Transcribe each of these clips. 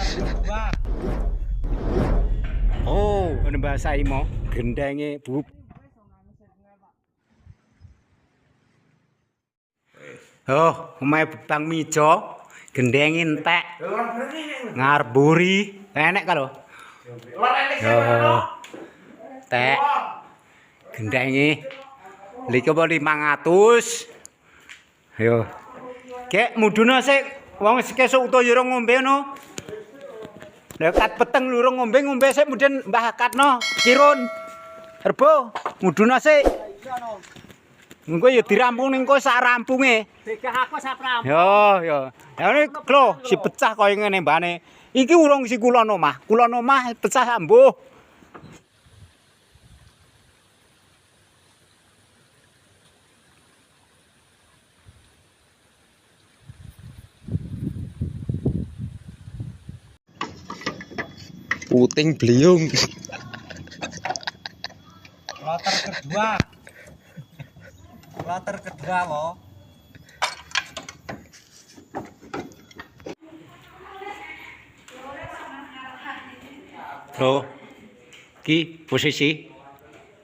kedua. Oh, ini bahasa Imo, gendenge bub. Oh, omahe Bang Mijo, gendenge entek. Ngarburi, enek ka lho. Oh. Tek. Gendenge. Liki apa 500. Yo. Kek muduna sik wong kesuk utuh yo ngombe ngono. Dekat peteng lurung ngombe sik mudhen Mbah Katno kirun. Rebo, muduna sik. Engko ya dirampung ning kowe sak rampunge. Begah aku sak rampung. Yo. Ya ini lho, si pecah kaya ngene mbane. Iki urung si kulon omah. Kulon omah pecah sambuh. Puting beliung. Kloter kedua loh. Bro, ki posisi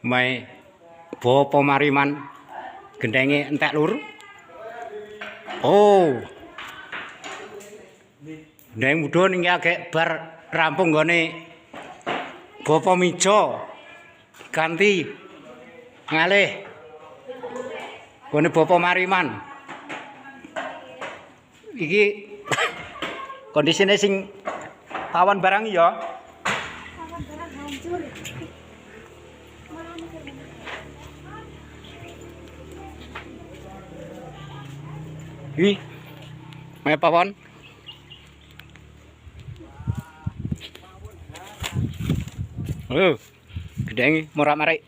mae Bapak Mariman gendenge entek lur. Oh. Gendeng mudhun iki agek bar rampung gone Bapak Mijo. Ganti ngalih. Gone Bapak Mariman. Iki kondisine sing tawan barang ya. Ih, mae pawon. Oh, gedeng morak-marik.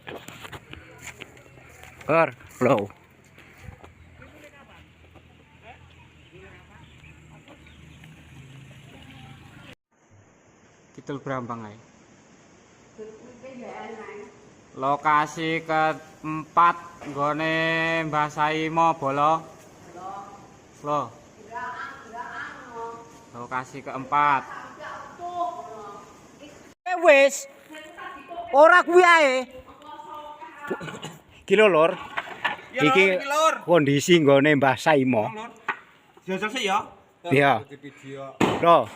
Bar, low. Kidul Brambang ae. Lokasi keempat nggone Mbah Saimo Bolo. Loh. Lokasi keempat. Wis. Ora kuwi ae. Iki lho, Lur. Iki kondisi nggone Mbah Saimo. Jajal sih ya. Iya. Loh.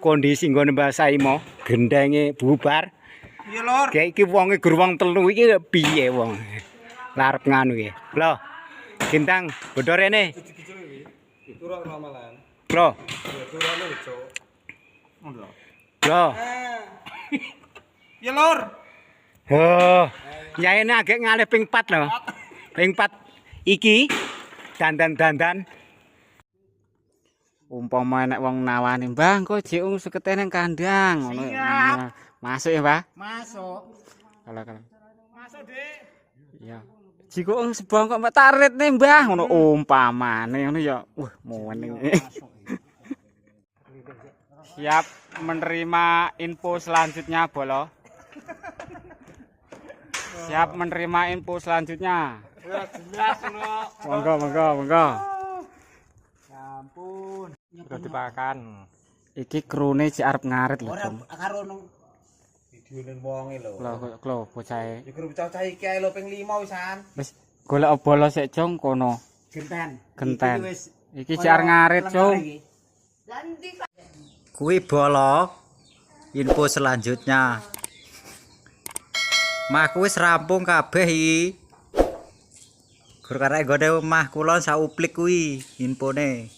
Kondisi nggone Mbah Saimo, gendenge bubar. Iya, Lur. Kayak iki wonge gruwang telu iki piye wong. Larep nganu iki. Loh. Gintang, bodho rene. Turun ramalan. Loh. Turun lho, Cuk. Loh. Ya, Lur. Oh. Yaene agek ngalih ping 4 lho. Ping 4 iki dandan-dandan. Umpama nek wong nawani, "Mbah, engko jek sekete nang kandang." Ngono. Masuk ya, Mbah? Masuk. Kalau. Masuk, Dik. Iya. Jiko sebong kok tarit nih, Mbah, ngono umpamane ngono ya. Wah, mowen. Siap menerima info selanjutnya, Bolo. Siap menerima info selanjutnya. Jelas ngono. Monggo. Ya ampun. Udah dipakan. Iki krune si arep ngarit lho. Ora karo nang videone wonge lho. Lho, bocahe. Ya grup cah iki ae lho ping 5 wisan. Wis golek bolos sik, Jong, kono. Genten. Genten. Iki si arep ngarit, Jong. Kuwi bolo. Info selanjutnya. Mah kuwi wis rampung kabeh iki. Gur karek gone omah kula sauplik kuwi infone.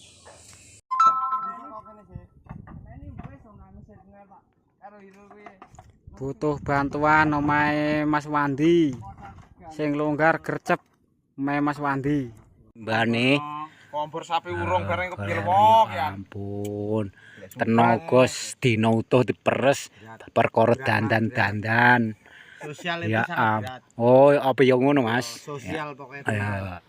Butuh bantuan omahe Mas Wandi. Sing longgar gercep omahe Mas Wandi. Mbane Kompor sapi urung bareng kepirwok ya. Ampun. Tenaga dina utuh diperes perkara dandan-dandan. Sosial itu Ya sangat berat. Oh, apa ya ngono, Mas? Sosial pokoknya. Ya.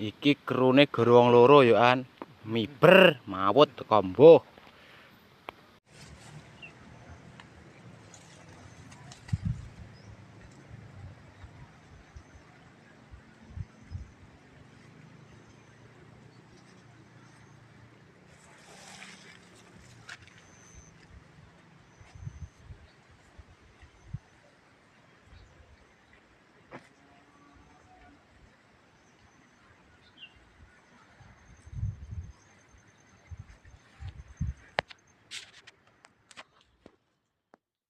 Iki krune gerowong loro ya, An. Miber, mawut, kombo.